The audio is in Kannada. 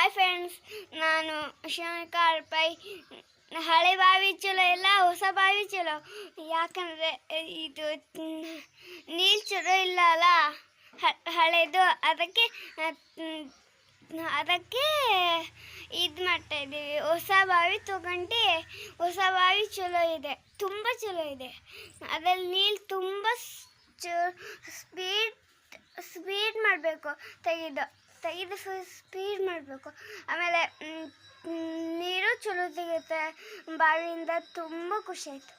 ಹಾಯ್ ಫ್ರೆಂಡ್ಸ್, ನಾನು ಶಿವನಿಕಾ ಅಳ್ಪೈ. ಹಳೆ ಬಾವಿ ಚಲೋ ಇಲ್ಲ, ಹೊಸ ಬಾವಿ ಚಲೋ. ಯಾಕಂದರೆ ಇದು ನೀರು ಚಲೋ ಇಲ್ಲ ಅಲ್ಲ, ಹಳೆದು. ಅದಕ್ಕೆ ಇದು ಮಾಡ್ತಾಯಿದ್ದೀವಿ. ಹೊಸ ಬಾವಿ ತೊಗೊಂಡು ಹೊಸ ಬಾವಿ ಚಲೋ ಇದೆ, ತುಂಬ ಚಲೋ ಇದೆ. ಅದರಲ್ಲಿ ನೀರು ತುಂಬ ಸ್ಪೀಡ್ ಮಾಡಬೇಕು, ತೆಗೆದು ಸ್ಪೀಡ್ ಮಾಡಬೇಕು. ಆಮೇಲೆ ನೀರು ಚಲೋ ಸಿಗುತ್ತೆ ಬಾವಿಯಿಂದ. ತುಂಬ ಖುಷಿ ಆಯಿತು.